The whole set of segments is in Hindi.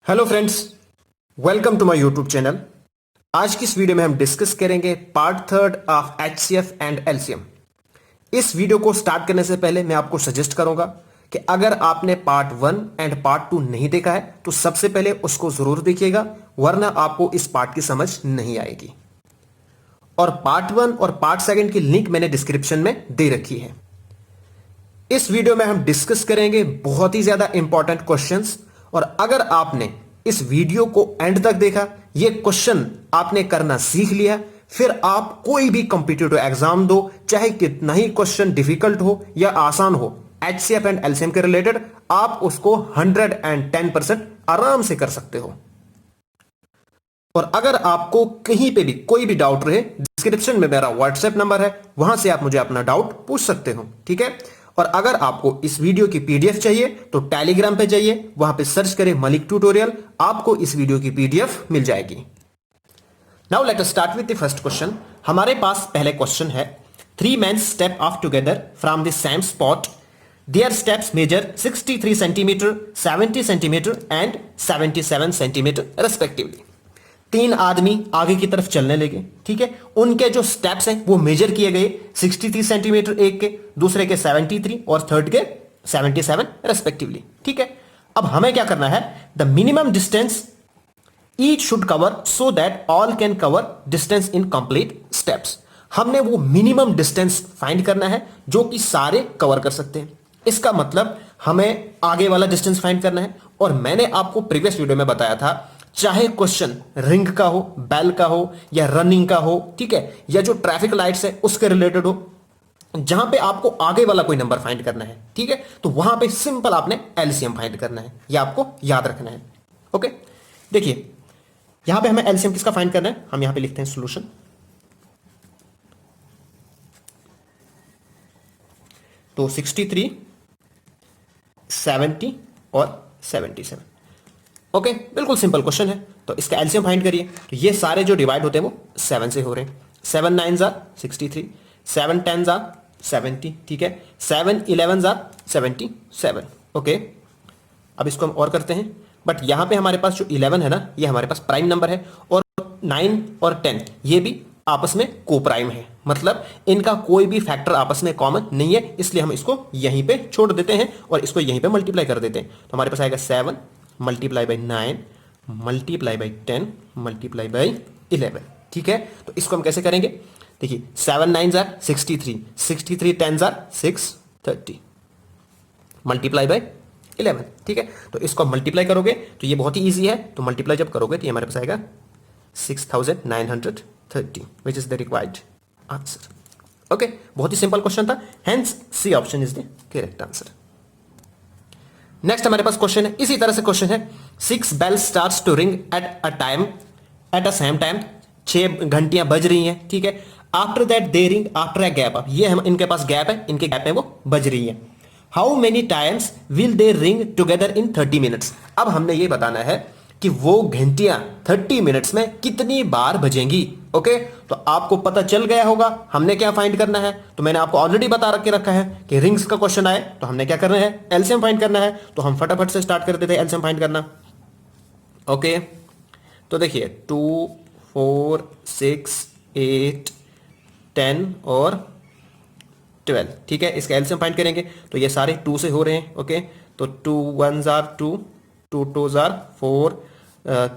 Hello friends, welcome to my YouTube channel. आज की इस वीडियो में हम डिस्कस करेंगे part third of HCF and LCM. इस वीडियो को स्टार्ट करने से पहले मैं आपको सजेस्ट करूंगा कि अगर आपने part one and part two नहीं देखा है तो सबसे पहले उसको जरूर देखिएगा, वरना आपको इस पार्ट की समझ नहीं आएगी। और पार्ट वन और पार्ट सेकंड की लिंक मैंने डिस्क्रिप्शन में दे रखी है। इस वीडियो में हम डिस्कस करेंगे बहुत ही ज्यादा इंपॉर्टेंट क्वेश्चंस, और अगर आपने इस वीडियो को एंड तक देखा, ये क्वेश्चन आपने करना सीख लिया, फिर आप कोई भी कॉम्पिटिटिव एग्जाम दो, चाहे कितना ही क्वेश्चन डिफिकल्ट हो या आसान हो, एचसीएफ एंड एलसीएम के रिलेटेड आप उसको 110% आराम से कर सकते हो। और अगर आपको कहीं पे भी कोई भी डाउट रहे, डिस्क्रिप्शन में मेरा व्हाट्सएप नंबर है, वहां से आप मुझे अपना डाउट पूछ सकते हो, ठीक है। और अगर आपको इस वीडियो की पीडीएफ चाहिए तो टेलीग्राम पे जाइए, वहां पे सर्च करें मलिक ट्यूटोरियल, आपको इस वीडियो की पीडीएफ मिल जाएगी। Now let us start with the first question. हमारे पास पहले क्वेश्चन है, 3 men step off together from the same spot. Their steps measure 63 centimeter, 70 centimeter and 77 centimeter respectively. 3 आदमी आगे की तरफ चलने लगे, ठीक है। उनके जो स्टेप्स हैं वो मेजर किए गए, 63 सेंटीमीटर एक के, दूसरे के 73 और थर्ड के 77 रेस्पेक्टिवली, ठीक है। अब हमें क्या करना है, the minimum distance each should cover so that all can cover distance in complete steps. हमने वो मिनिमम डिस्टेंस फाइंड करना है जो कि सारे कवर कर सकते हैं। इसका मतलब हमें आगे वाला डिस्टेंस फाइंड करना है। और मैंने आपको प्रीवियस वीडियो में बताया था, चाहे क्वेश्चन रिंग का हो, बेल का हो या रनिंग का हो, ठीक है, या जो ट्रैफिक लाइट्स है उसके रिलेटेड हो, जहां पे आपको आगे वाला कोई नंबर फाइंड करना है, ठीक है, तो वहां पे सिंपल आपने एलसीएम फाइंड करना है, यह आपको याद रखना है। ओके, देखिए यहां पे हमें एलसीएम किसका फाइंड करना है, हम यहां पे लिखते हैं सॉल्यूशन। तो 63, 70 और 77। ओके, बिल्कुल सिंपल क्वेश्चन है। तो इसका एलसीएम फाइंड करिए। तो ये सारे जो डिवाइड होते हैं वो 7 से हो रहे हैं। 7 9s आर 63, 7 10s आर 70, ठीक है, 7 11s आर 77। ओके, अब इसको हम और करते हैं, बट यहां पे हमारे पास जो 11 है ना, ये हमारे पास प्राइम नंबर है, और 9 और 10 ये भी आपस में को प्राइम है, मतलब इनका कोई भी फैक्टर आपस में कॉमन नहीं है, इसलिए हम इसको यहीं पे छोड़ देते हैं और इसको यहीं पे मल्टीप्लाई कर देते हैं। तो हमारे पास आएगा 7 multiply by 9 multiply by 10 multiply by 11, ठीक है। तो इसको हम कैसे करेंगे, देखिए 7 9s are 63, 63 10s are 630 multiply by 11, ठीक है। तो इसको मल्टीप्लाई करोगे तो ये बहुत ही ईजी है, तो मल्टीप्लाई जब करोगे तो ये हमारे पास आएगा 6930, which is the required answer. Okay, बहुत ही सिंपल क्वेश्चन था, hence C option is the correct answer. Next हमारे पास क्वेश्चन है, इसी तरह से क्वेश्चन है, 6 bells starts to ring at a same time, 6 घंटियां बज रही हैं, ठीक है। After that they ring after a gap, अब ये हम इनके पास गैप है, इनके गैप में वो बज रही है। How many times will they ring together in 30 minutes. अब हमने ये बताना है कि वो घंटियां 30 मिनट्स में कितनी बार बजेंगी। ओके, तो आपको पता चल गया होगा हमने क्या फाइंड करना है। तो मैंने आपको ऑलरेडी बता रखा है कि रिंग्स का क्वेश्चन आए तो हमने क्या करना है, एलसीएम फाइंड करना है। तो हम फटाफट से स्टार्ट कर देते हैं एलसीएम फाइंड करना। ओके, तो देखिए 2 4 6 8 10 और 12, ठीक है। इसका एलसीएम फाइंड करेंगे तो ये सारे 2 से हो रहे हैं। ओके, तो 2 1s are 2, 2 2s are 4,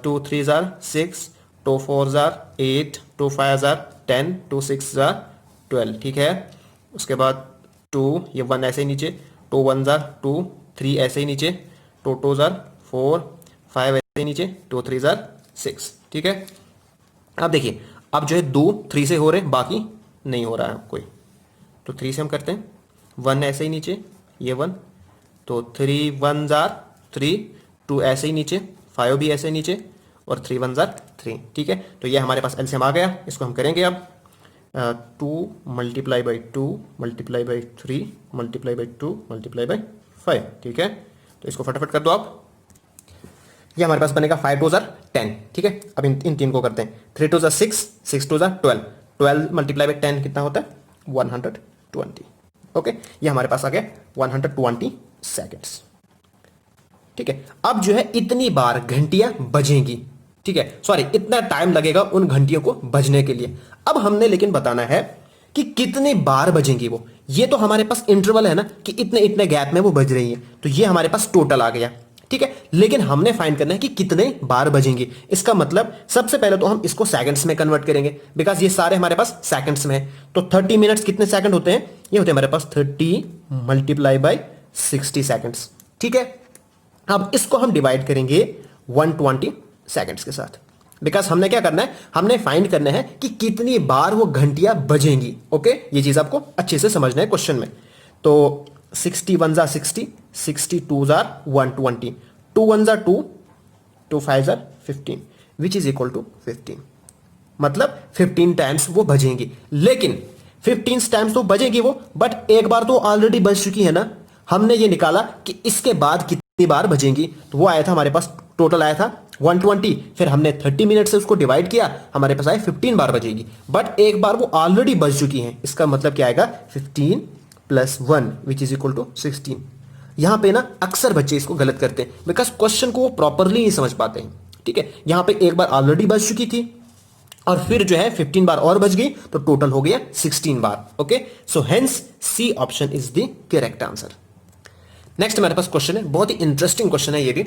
2 3s are 6, 2 4s are 8, 2 5s are 10, 2 6s are 12, ठीक है। उसके बाद 2, ये 1 ऐसे ही नीचे, 2 1s आर 2, 3 ऐसे ही नीचे, 2 2s आर 4, 5 ऐसे ही नीचे, 2 3s आर 6, ठीक है। अब देखिए, अब जो है 2 3 से हो रहे हैं, बाकी नहीं हो रहा है कोई, तो 3 से हम करते हैं, 1 ऐसे ही नीचे, ये 1, तो 3 1s आर 3, 2 ऐसे ही नीचे, 5 भी ऐसे नीचे, और 3 1s आर 3, ठीक है। तो ये हमारे पास एलसीएम आ गया। इसको हम करेंगे अब 2 multiply by 2 multiply by 3 multiply by 2 multiply by 5, ठीक है। तो इसको फटाफट कर दो आप, ये हमारे पास बनेगा 5 2s आर 10, ठीक है। अब इन तीन को करते हैं, 3 2s are 6, 6 2s are 12, 12 multiply by 10 कितना होता है, 120। ओके, ये हमारे पास आ गया 120 सेकेंड्स। ठीक है। अब जो है इतनी बार घंटियां बजेंगी, ठीक है, सॉरी इतना टाइम लगेगा उन घंटियों को बजने के लिए। अब हमने लेकिन बताना है कि कितने बार बजेंगी वो। ये तो हमारे पास इंटरवल है ना कि इतने इतने गैप में वो बज रही है, तो ये हमारे पास टोटल आ गया, ठीक है। लेकिन हमने फाइंड करना है कि कितने बार बजेंगी। इसका मतलब सबसे पहले तो हम इसको सेकंड्स में कन्वर्ट करेंगे, बिकॉज ये सारे हमारे पास सेकंड्स में है। तो 30 मिनट्स कितने सेकंड होते हैं? ये होते हैं हमारे पास 30 मल्टीप्लाई बाई 60 सेकंड्स, ठीक है। अब इसको हम डिवाइड करेंगे 120 सेकंड्स के साथ, बिकॉज हमने क्या करना है, हमने फाइंड करना है कि कितनी बार वो घंटियां बजेंगी। ओके, ये चीज आपको अच्छे से समझना है क्वेश्चन में। तो 60 1 जार 60, 60 2 जार 120, 2 1 जार 2, 2 5 जार 15, विच इज इक्वल टू 15। मतलब 15 टाइम्स वो बजेंगी। लेकिन 15 टाइम्स तो बजेगी वो, बट एक बार तो ऑलरेडी बज चुकी है ना। हमने ये निकाला कि इसके बाद कितनी बार बजेंगी, तो वो आया था हमारे पास, टोटल आया था 120। फिर हमने 30 मिनट से उसको डिवाइड किया, हमारे पास आए 15 बार बजेगी। बट एक बार वो ऑलरेडी बज चुकी है, इसका मतलब क्या आएगा 15 plus 1 which is equal to 16। यहां पे ना अक्सर बच्चे इसको गलत करते हैं, बिकॉज क्वेश्चन को वो प्रॉपरली नहीं समझ पाते हैं, ठीक है। यहां पे एक बार ऑलरेडी बज चुकी थी और फिर जो है 15 बार और बच गई, तो टोटल हो गया 16 बार। Okay, so hence C option is the correct answer. Next हमारे पास क्वेश्चन है, बहुत ही इंटरेस्टिंग क्वेश्चन है ये भी,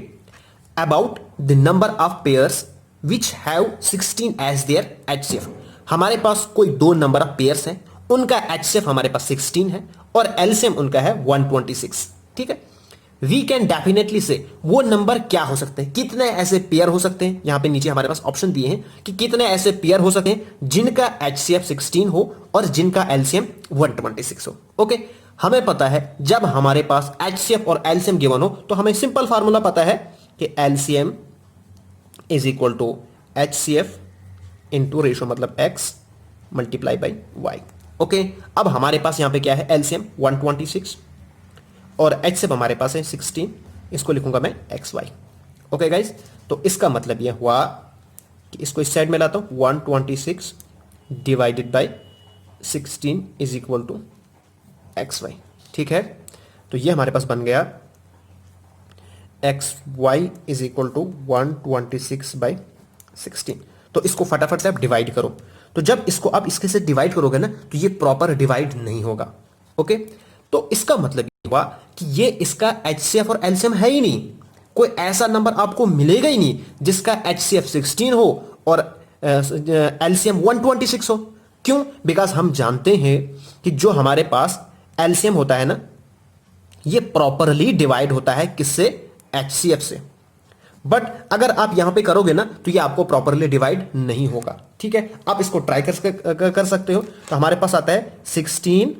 about the number of pairs which have 16 as their HCF. हमारे पास कोई दो नंबर ऑफ पेयर्स हैं, उनका एचसीएफ हमारे पास 16 है और एलसीएम उनका है 126, ठीक है। वी कैन डेफिनेटली से वो नंबर क्या हो सकते हैं, कितने ऐसे पेयर हो सकते हैं। यहां पे नीचे हमारे पास ऑप्शन दिए हैं कि कितने ऐसे पेयर हो सकते हैं जिनका एचसीएफ 16 हो और जिनका एलसीएम 126 हो। ओके, हमें पता है जब हमारे पास एचसीएफ और एलसीएम गिवन हो तो हमें सिंपल फार्मूला पता है कि LCM is equal to HCF into ratio मतलब X multiply by Y. Okay, अब हमारे पास यहां पे क्या है, एलसीएम 126 और एचसीएफ हमारे पास है 16, इसको लिखूंगा मैं एक्स वाई। ओके गाइज, तो इसका मतलब यह हुआ कि इसको इस साइड में लाता हूं, 126 divided by 16 is equal to x y, ठीक है। तो ये हमारे पास बन गया x y is equal to 126 by 16। तो इसको फटाफट से आप डिवाइड करो। तो जब इसको आप इसके से डिवाइड करोगे ना तो ये प्रॉपर डिवाइड नहीं होगा। ओके, तो इसका मतलब हुआ कि ये इसका एचसीएफ और एलसीएम है ही नहीं, कोई ऐसा नंबर आपको मिलेगा ही नहीं जिसका एचसीएफ 16 हो और एलसीएम 126 हो। क्यों? बिकॉज हम जानते हैं कि जो हमारे पास एलसीएम होता है ना, ये प्रॉपरली डिवाइड होता है किससे, एचसीएफ से। बट अगर आप यहां पे करोगे ना तो ये आपको प्रॉपरली डिवाइड नहीं होगा, ठीक है। आप इसको ट्राई कर सकते हो। तो हमारे पास आता है 16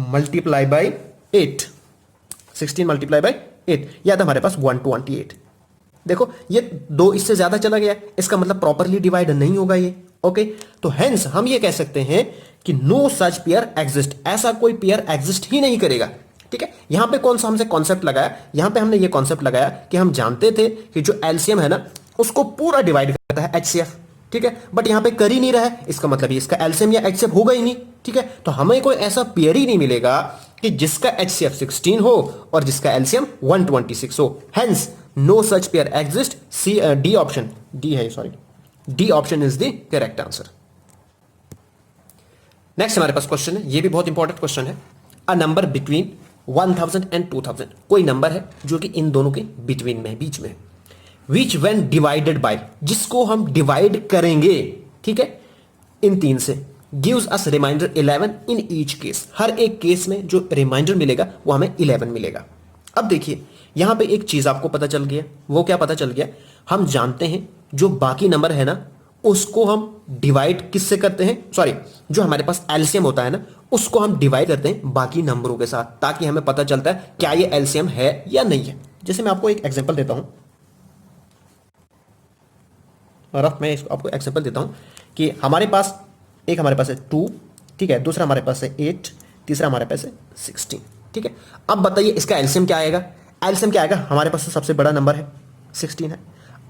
मल्टीप्लाई बाई 8, 16 मल्टीप्लाई बाई 8, या था हमारे पास 128। देखो ये दो इससे ज्यादा चला गया, इसका मतलब प्रॉपरली डिवाइड नहीं होगा ये। ओके, तो हेंस हम ये कह सकते हैं कि नो सच पेयर एग्जिस्ट, ऐसा कोई पेयर एग्जिस्ट ही नहीं करेगा, ठीक है। यहां पे कौन सा हमसे कॉन्सेप्ट लगाया, यहां पे हमने ये कॉन्सेप्ट लगाया कि हम जानते थे कि जो एलसीएम है ना उसको पूरा डिवाइड करता है एचसीएफ, ठीक है। बट यहां पे कर ही नहीं रहा है, इसका मतलब इसका एलसीएम या एचसीएफ होगा ही नहीं, ठीक है। तो हमें कोई ऐसा पेयर ही नहीं मिलेगा कि जिसका एचसीएफ 16 हो और जिसका एलसीएम 126 हो। Hence no such pair exist. C D option, D है sorry, D option is the correct answer. Next हमारे पास क्वेश्चन है, ये भी बहुत इंपॉर्टेंट क्वेश्चन है। अ नंबर बिटवीन 1000 एंड 2000, कोई नंबर है जो कि इन दोनों के बिटवीन में, बीच में, विच व्हेन डिवाइडेड बाय, जिसको हम डिवाइड करेंगे, ठीक है, इन 3 से, gives us remainder 11 in each case. हर एक केस में जो रिमाइंडर मिलेगा वो हमें 11 मिलेगा। अब देखिए यहां पे एक चीज आपको पता चल गया, वो क्या पता चल गया, हम जानते हैं जो बाकी नंबर है ना उसको हम डिवाइड किससे करते हैं, सॉरी जो हमारे पास एलसीएम होता है ना उसको हम डिवाइड करते हैं बाकी नंबरों के साथ, ताकि हमें पता चलता है क्या ये एलसीएम है या नहीं है। जैसे मैं आपको एक एग्जांपल देता हूं, और मैं इसको आपको एग्जांपल देता हूं कि हमारे पास है 2, ठीक है, दूसरा हमारे पास है 8, तीसरा हमारे पास है 16, ठीक है। अब बताइए इसका एलसीएम क्या आएगा, एलसीएम क्या आएगा, हमारे पास तो सबसे बड़ा नंबर है 16 है।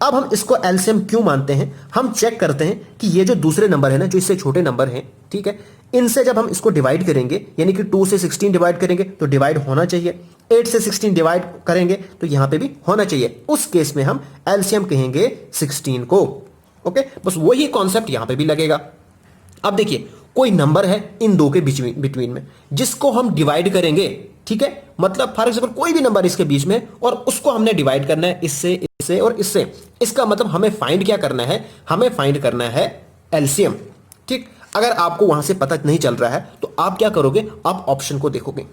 अब हम इसको एलसीएम क्यों मानते हैं, हम चेक करते हैं कि ये जो दूसरे नंबर है ना, जो इससे छोटे नंबर हैं, ठीक है, इनसे जब हम इसको डिवाइड करेंगे, यानी कि 2 से 16 डिवाइड करेंगे तो डिवाइड होना चाहिए। 8 से 16 डिवाइड करेंगे तो यहां पे भी होना चाहिए, उस केस में हम एलसीएम कहेंगे 16 को। ओके, बस वही कॉन्सेप्ट यहां पे भी लगेगा। अब देखिए कोई नंबर है इन दो के बीच में, बिटवीन में, जिसको हम डिवाइड करेंगे, ठीक है, मतलब फॉर एग्जाम्पल कोई भी नंबर इसके बीच में और उसको हमने डिवाइड करना है इससे, इससे और इससे। इसका मतलब हमें फाइंड क्या करना है, हमें फाइंड करना है एलसीएम। ठीक, अगर आपको वहां से पता नहीं चल रहा है तो आप क्या करोगे, आप ऑप्शन को देखोगे।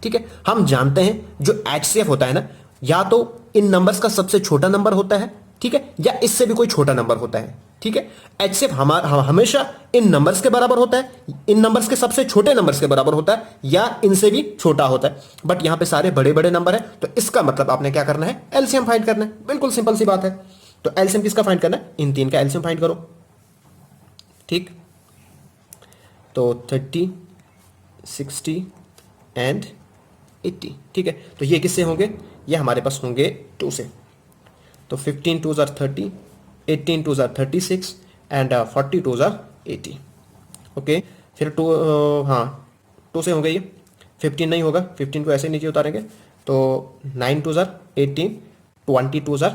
ठीक है, हम जानते हैं जो एचसीएफ होता है ना, या तो इन नंबर्स का सबसे छोटा नंबर होता है, ठीक है, या इससे भी कोई छोटा नंबर होता है। ठीक है, एचसीएफ हमेशा इन नंबर्स के बराबर होता है, इन नंबर्स के सबसे छोटे नंबर्स के बराबर होता है, या इनसे भी छोटा होता है। बट यहां पे सारे बड़े बड़े नंबर है, तो इसका मतलब आपने क्या करना है, एलसीएम फाइंड करना है। बिल्कुल सिंपल सी बात है। तो एलसीएम किसका फाइंड करना है, इन तीन का एलसीएम फाइंड करो। ठीक, तो 30, 60 एंड 80। ठीक है, तो ये किससे होंगे, ये हमारे पास होंगे 2 से। तो 15 2s are 30, 18 2s are 36 and 40 2s are 80। Okay, फिर 2, हाँ 2 से होंगे ये, 15 नहीं होगा, 15 को ऐसे नीचे उतारेंगे तो 9 2s are 18, 20 2s are,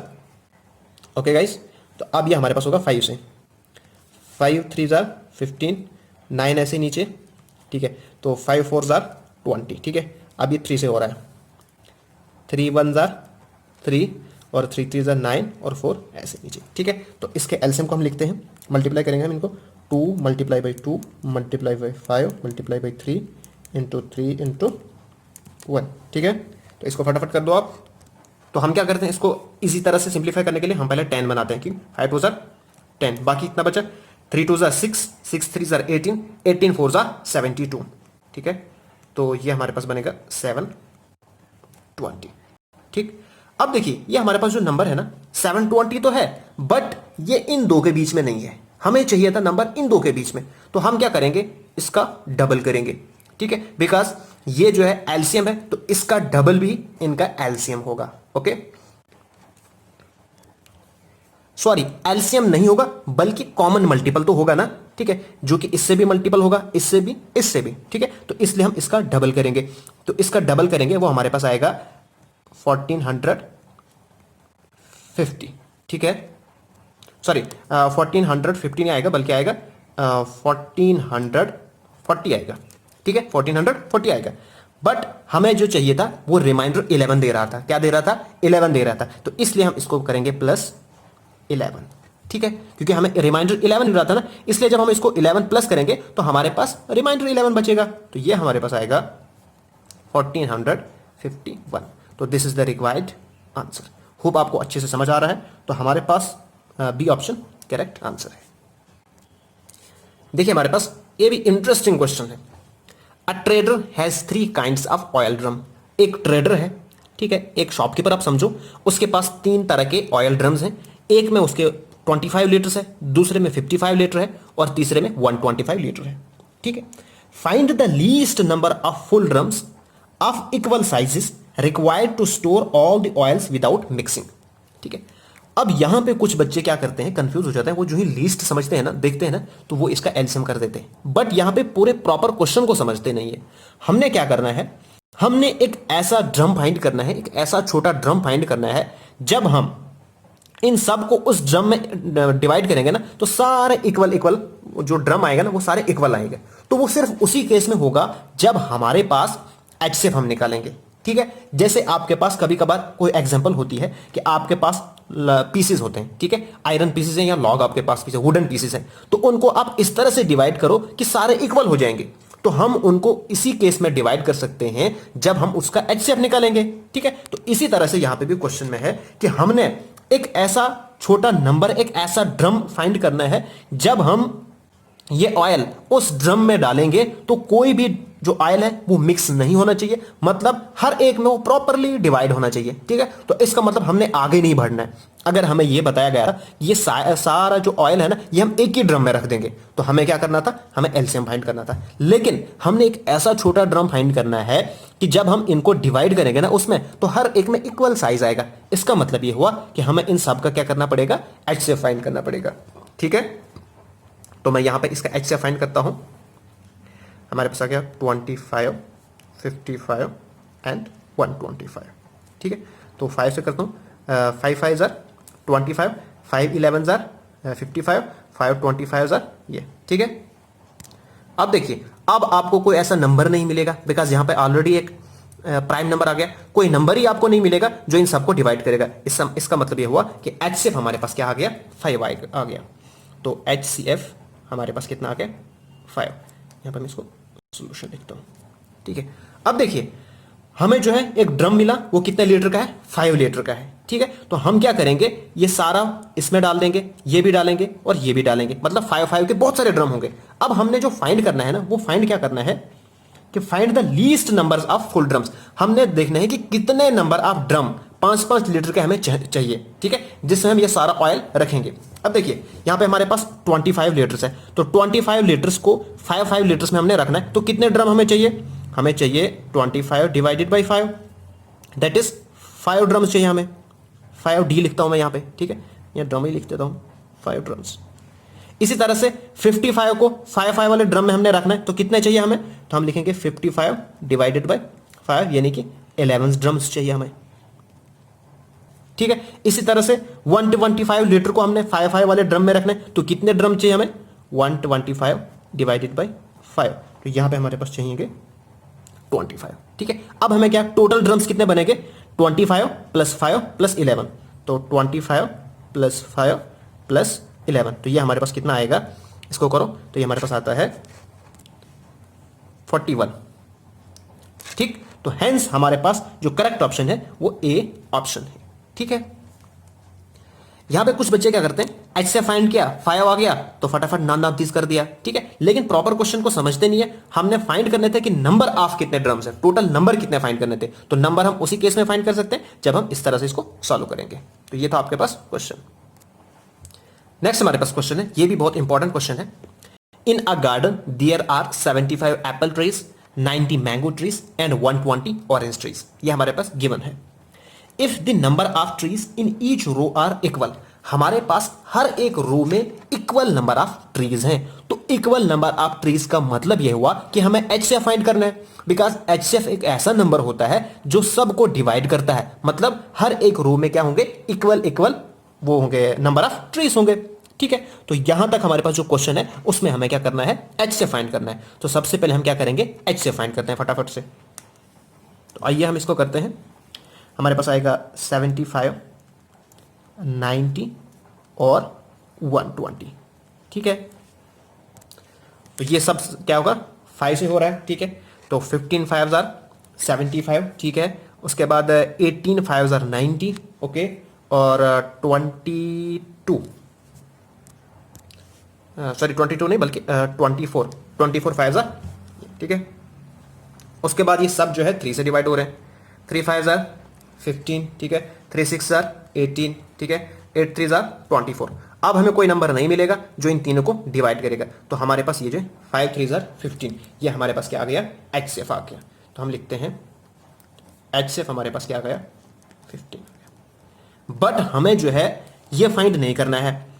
okay guys. तो अब ये हमारे पास होगा 5 से, 5 3s are 15, 9 ऐसे नीचे, ठीक है, तो 5 4s are 20। ठीक है, अब ये 3 से हो रहा है, 3 1s are 3 और 3 3s are 9 और 4 ऐसे नीचे। ठीक है, तो इसके एलसीएम को हम लिखते हैं, मल्टीप्लाई करेंगे हम इनको, 2 multiply by 2 multiply by 5 multiply by 3 into 3 into 1। ठीक है, तो इसको फटाफट कर दो आप। तो हम क्या करते हैं, इसको इसी तरह से सिंप्लीफाई करने के लिए हम पहले 10 बनाते हैं कि 5 2s are 10, बाकी कितना बचा, 3 2s are 6, 6 3s are 18, 18 4s are 72। ठीक है, तो ये हमारे पास बनेगा 720। ठीक, अब देखिए ये हमारे पास जो नंबर है ना 720 तो है, बट ये इन दो के बीच में नहीं है, हमें चाहिए था नंबर इन दो के बीच में। तो हम क्या करेंगे, इसका डबल करेंगे। ठीक है, बिकॉज ये जो है एलसीएम है, तो इसका डबल भी इनका एलसीएम होगा। ओके, सॉरी एलसीएम नहीं होगा बल्कि कॉमन मल्टीपल तो होगा ना। ठीक है, जो कि इससे भी मल्टीपल होगा, इससे भी, इससे भी। ठीक है, तो इसलिए हम इसका डबल करेंगे। तो इसका डबल करेंगे वो हमारे पास आएगा 1450। ठीक है, सॉरी 1450 नहीं आएगा बल्कि आएगा 1440 आएगा। ठीक है, 1440 आएगा। बट हमें जो चाहिए था वो रिमाइंडर 11 दे रहा था। क्या दे रहा था, 11 दे रहा था, तो इसलिए हम इसको करेंगे प्लस 11। ठीक है, क्योंकि हमें रिमाइंडर 11 मिल रहा था ना, इसलिए जब हम इसको 11 प्लस करेंगे तो हमारे पास रिमाइंडर 11 बचेगा। तो ये हमारे पास आएगा 1451। तो this is the required answer. Hope आपको अच्छे से समझ आ रहा है। तो हमारे पास बी ऑप्शन करेक्ट आंसर है। देखिए हमारे पास ये भी इंटरेस्टिंग क्वेश्चन है। A trader has 3 kinds of oil drum. एक ट्रेडर है, ठीक है, एक शॉपकीपर आप समझो, उसके पास 3 तरह के ऑयल ड्रम्स हैं। एक में उसके 25 लीटर है, दूसरे में 55 लीटर है और तीसरे में 125 लीटर है। ठीक है, find the least number of full drums of equal sizes required to store all the oils without mixing. ठीक है, अब यहां पे कुछ बच्चे क्या करते हैं, कंफ्यूज हो जाते हैं। वो जो ही लीस्ट समझते हैं ना, देखते हैं ना, तो वो इसका एलसीएम कर देते हैं, बट यहां पे पूरे प्रॉपर क्वेश्चन को समझते नहीं है। हमने क्या करना है, हमने एक ऐसा ड्रम फाइंड करना है, एक ऐसा छोटा ड्रम फाइंड करना है, जब हम इन सब को उस ड्रम में डिवाइड करेंगे ना, तो सारे इक्वल इक्वल जो ड्रम आएगा ना, वो सारे इक्वल आएंगे। तो वो सिर्फ उसी केस में होगा जब हमारे पास एचसीएफ हम निकालेंगे। ठीक है, जैसे आपके पास कभी कभार कोई एग्जांपल होती है कि आपके पास पीसेस होते हैं, ठीक है, आयरन पीसेस हैं या लॉग आपके पास पीसेस, वुडन पीसेस हैं, तो उनको आप इस तरह से डिवाइड करो कि सारे इक्वल हो जाएंगे। तो हम उनको इसी केस में डिवाइड कर सकते हैं जब हम उसका एचसीएफ निकालेंगे। ठीक है, तो इसी तरह से यहां पे भी क्वेश्चन में है कि हमने एक ऐसा छोटा नंबर, एक ऐसा ड्रम फाइंड करना है, जब हम ये ऑयल उस ड्रम में डालेंगे तो कोई भी जो ऑयल है वो मिक्स नहीं होना चाहिए, मतलब हर एक में वो प्रॉपरली डिवाइड होना चाहिए। ठीक है, तो इसका मतलब हमने आगे नहीं बढ़ना है। अगर हमें ये बताया गया ये सारा जो ऑयल है ना, ये हम एक ही ड्रम में रख देंगे, तो हमें क्या करना था, हमें एलसीएम फाइंड करना था। लेकिन हमने एक ऐसा छोटा ड्रम फाइंड करना है कि जब हम इनको डिवाइड करेंगे ना उसमें, तो हर एक में इक्वल साइज आएगा। इसका मतलब ये हुआ कि हमें इन सब का क्या करना पड़ेगा, एचसीएफ फाइंड करना पड़ेगा। ठीक है, तो मैं यहां पे इसका एचसीएफ फाइंड करता हूं। हमारे पास आ गया 25, 55 एंड 125। ठीक है, तो 5 से करता हूँ, 5 5 जार 25, 5 11 जार 55, 5 25 जार ये। ठीक है, अब देखिए, अब आपको कोई ऐसा नंबर नहीं मिलेगा बिकॉज यहां पे ऑलरेडी एक प्राइम नंबर आ गया, कोई नंबर ही आपको नहीं मिलेगा जो इन सबको डिवाइड करेगा। इसका मतलब ये हुआ कि HCF हमारे पास क्या आ गया, 5 आ गया। तो HCF हमारे पास कितना आ गया, 5। यहां पर मैं इसको सोल्यूशन लिखता हूं। ठीक है, अब देखिए हमें जो है एक ड्रम मिला, वो कितने लीटर का है, 5 लीटर का है। ठीक है, तो हम क्या करेंगे, ये सारा इसमें डाल देंगे, ये भी डालेंगे और ये भी डालेंगे, मतलब 5 5 के बहुत सारे ड्रम होंगे। अब हमने जो फाइंड करना है ना, वो फाइंड क्या करना है कि find the least numbers of full drums. हमने देखना है कि कितने नंबर ऑफ ड्रम 5-5 लीटर के हमें चाहिए। ठीक है, जिससे हम ये सारा ऑयल रखेंगे। अब देखिए यहां पे हमारे पास 25 लीटर्स है, तो 25 लीटर्स को 5 लीटर्स में हमने रखना है। तो कितने ड्रम हमें चाहिए, हमें चाहिए 25 divided by 5, that is 5 drums चाहिए हमें। 5D लिखता हूं मैं यहां पे। ठीक है, यहां ड्रम ही लिख देता हूं, 5 ड्रम्स। इसी तरह से 55 को 5 वाले ड्रम में हमने रखना है, तो कितने चाहिए हमें, तो हम लिखेंगे 55 डिवाइडेड बाय 5, यानी कि 11 ड्रम्स चाहिए हमें। ठीक है, इसी तरह से 125 लीटर को हमने 5 वाले ड्रम में रखना है, तो कितने ड्रम चाहिए हमें, 125 डिवाइडेड बाय 5, तो यहां पे हमारे पास चाहिए 25। ठीक है, अब हमें क्या, टोटल ड्रम्स कितने बनेंगे, 25 प्लस 5 प्लस 11, तो 25 प्लस 5 प्लस 11, तो ये हमारे पास कितना आएगा, इसको करो तो ये हमारे पास आता है 41। ठीक, तो हेंस हमारे पास जो करेक्ट ऑप्शन है वो ए ऑप्शन है। ठीक है, यहां पे कुछ बच्चे क्या करते हैं, एच से फाइंड किया, 5 आ गया तो फटाफट नाम 30 कर दिया। ठीक है, लेकिन प्रॉपर क्वेश्चन को समझते नहीं है। हमने फाइंड करने थे कि नंबर ऑफ कितने ड्रम्स है, टोटल नंबर कितने फाइंड करने थे, तो नंबर हम उसी केस में फाइंड कर सकते हैं जब हम इस तरह से इसको सॉल्व करेंगे। तो ये था आपके पास क्वेश्चन। नेक्स्ट हमारे पास क्वेश्चन है, ये भी बहुत इंपॉर्टेंट क्वेश्चन है। In a garden there are 75 apple trees, 90 mango trees and 120 orange trees. ये हमारे पास गिवन है। If the number of trees in each row are equal, हमारे पास हर एक रो में इक्वल नंबर ऑफ ट्रीज हैं। तो इक्वल नंबर ऑफ ट्रीज का मतलब यह हुआ कि हमें HCF फाइंड करना है, बिकॉज HCF एक ऐसा नंबर होता है जो सबको डिवाइड करता है। मतलब हर एक रो में क्या होंगे, इक्वल इक्वल वो होंगे, नंबर ऑफ ट्रीज होंगे। ठीक है, तो यहां तक हमारे पास जो क्वेश्चन है उसमें हमें क्या करना है, HCF फाइंड करना है। तो सबसे पहले हम क्या करेंगे, HCF फाइंड करते हैं फटाफट से। तो आइए हम इसको करते हैं। हमारे पास आएगा 75, 90 और 120। ठीक है, तो ये सब क्या होगा, 5 से हो रहा है। ठीक है, तो 15 5 जार 75। ठीक है, उसके बाद 18 5 जार 90। ओके, और 22 सॉरी 22 नहीं बल्कि 24 5 जार। ठीक है, उसके बाद ये सब जो है 3 से डिवाइड हो रहे हैं। 3 5 जार 15। ठीक है, 3 6 जार 18। ठीक है, 8 3 जार 24। अब हमें कोई नंबर नहीं मिलेगा जो इन तीनों को डिवाइड करेगा, तो हमारे पास ये जो 5 3 जार 15, ये हमारे पास क्या आ गया, HCF आ गया। तो हम लिखते हैं HCF हमारे पास क्या आ गया, 15। बट हमें जो है ये फाइंड नहीं करना है,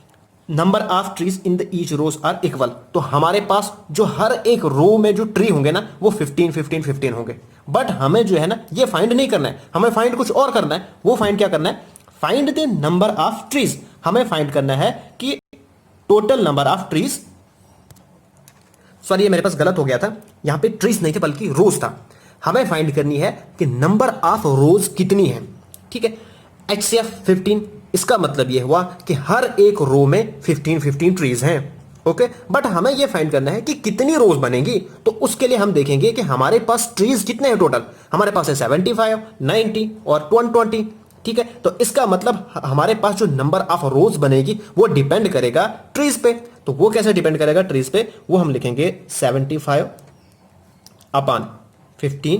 number of trees in the each rows are equal. तो हमारे पास जो हर एक रो में जो ट्री होंगे ना वो 15 15 15 होंगे। बट हमें जो है ना ये फाइंड नहीं करना है, हमें फाइंड कुछ और करना है। वो फाइंड क्या करना है, find the number of trees. हमें फाइंड करना है कि total number of trees, sorry ये मेरे पास गलत हो गया था, यहां पे ट्रीज नहीं थे बल्कि रोज था। हमें फाइंड करनी है कि नंबर ऑफ रोज कितनी है। ठीक है, HCF 15, इसका मतलब यह हुआ कि हर एक रो में 15 15 ट्रीज हैं। ओके, बट हमें यह फाइंड करना है कि कितनी रोज बनेंगी। तो उसके लिए हम देखेंगे कि हमारे पास ट्रीज कितने हैं टोटल। हमारे पास है 75, 90 और 120। ठीक है, तो इसका मतलब हमारे पास जो नंबर ऑफ रोज बनेगी वो डिपेंड करेगा ट्रीज पे। तो वो कैसे डिपेंड करेगा ट्रीज पे, वो हम लिखेंगे 75 अपॉन 15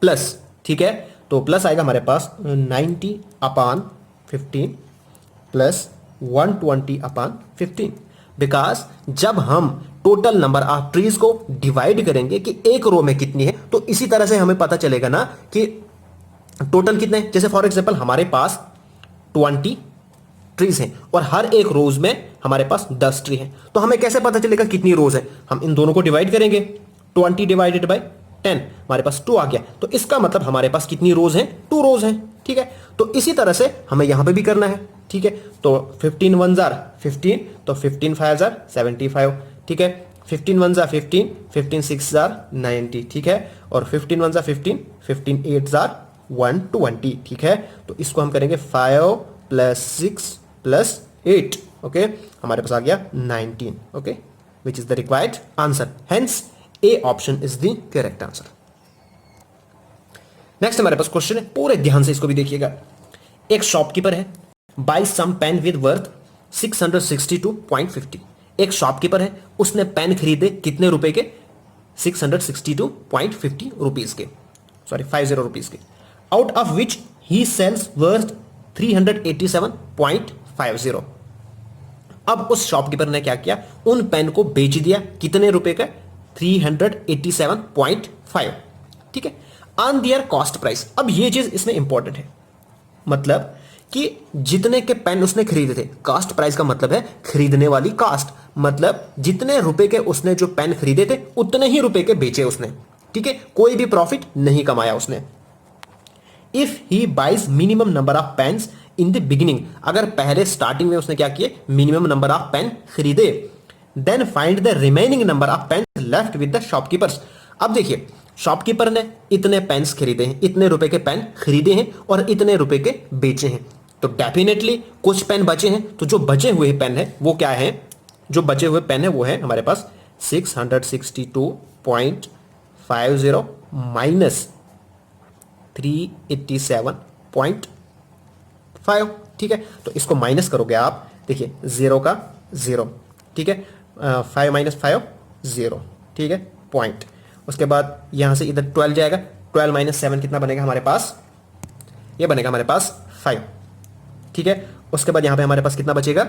प्लस, ठीक है, तो प्लस आएगा हमारे पास 90 अपॉन 15 प्लस 120 अपॉन 15। बिकॉज जब हम टोटल नंबर ऑफ ट्रीज को डिवाइड करेंगे कि एक रो में कितनी है, तो इसी तरह से हमें पता चलेगा ना कि टोटल कितने। जैसे फॉर एग्जांपल हमारे पास 20 ट्रीज हैं और हर एक रोज में हमारे पास 10 ट्री हैं, तो हमें कैसे पता चलेगा कितनी रोज है। हम इन दोनों को डिवाइड करेंगे, 20 डिवाइडेड बाय 10, हमारे पास 2 आ गया, तो इसका मतलब हमारे पास कितनी रोज हैं, 2 रोज हैं। ठीक है, तो इसी तरह से हमें यहां पे भी करना है। ठीक है, तो 15 1 जार 15, तो 15 5 जार 75। ठीक है, 15 1 जार 15, 15 6 जार 90। ठीक है, और 15 1 जार 15, 15 8 जार 120। ठीक है, तो इसको हम करेंगे 5 प्लस 6 प्लस 8। ओके, हमारे पास आ गया 19। Okay, which is the required answer, hence A option is the correct answer. Next हमारे पास क्वेश्चन है, पूरे ध्यान से इसको भी देखिएगा। एक शॉपकीपर है, buy some pen with worth 662.50। एक शॉपकीपर है, उसने पेन खरीदे कितने रुपए के, 662.50 रुपीज के, सॉरी 50 रुपीज के, out of which he sells worth 387.50। अब उस शॉपकीपर ने क्या किया, उन पेन को बेच दिया कितने रुपए का, 387.5। ठीक है, ऑन दियर कॉस्ट प्राइस। अब ये चीज इसमें इंपॉर्टेंट है, मतलब कि जितने के पेन उसने खरीदे थे, कॉस्ट प्राइस का मतलब है खरीदने वाली कॉस्ट, मतलब जितने रुपए के उसने जो पेन खरीदे थे उतने ही रुपए के बेचे उसने। ठीक है, कोई भी प्रॉफिट नहीं कमाया उसने। If he buys minimum number of pens in the beginning, अगर पहले स्टार्टिंग में उसने क्या किए, मिनिमम नंबर ऑफ पेन खरीदे, then find the remaining number of pen left with the shopkeepers. अब देखिए, शॉपकीपर ने इतने पेन्स खरीदे हैं, इतने रुपए के पेन खरीदे हैं और इतने रुपए के बेचे हैं, तो डेफिनेटली कुछ पेन बचे हैं। तो जो बचे हुए पेन है वो क्या है, जो बचे हुए पेन है वो है हमारे पास 662.50 माइनस 387.5। ठीक है, तो इसको माइनस करोगे आप, देखिए 0 का 0। ठीक है, 5 माइनस 5 0। ठीक है, पॉइंट, उसके बाद यहां से इधर 12 जाएगा, 12 माइनस 7 कितना बनेगा हमारे पास, ये बनेगा हमारे पास 5। ठीक है, उसके बाद यहां पे हमारे पास कितना बचेगा,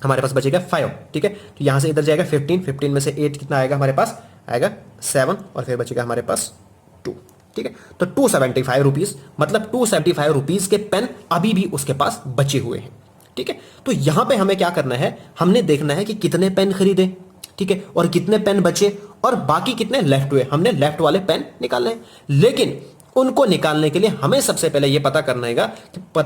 हमारे पास बचेगा 5। ठीक है, तो यहां से इधर जाएगा 15, 15 में से 8 कितना आएगा हमारे पास, आएगा 7, और फिर बचेगा हमारे पास 2। ठीक है, तो 275 रुपीज, मतलब 275 रुपीज के पेन अभी भी उसके पास बचे हुए हैं। ठीक है, तो यहां पे हमें क्या करना है, हमने देखना है कि कितने पेन खरीदे, ठीक है, और कितने पेन बचे और बाकी कितने लेफ्ट हुए, हमने लेफ्ट वाले पेन निकालने हैं। लेकिन उनको निकालने के लिए हमें सबसे पहले यह पता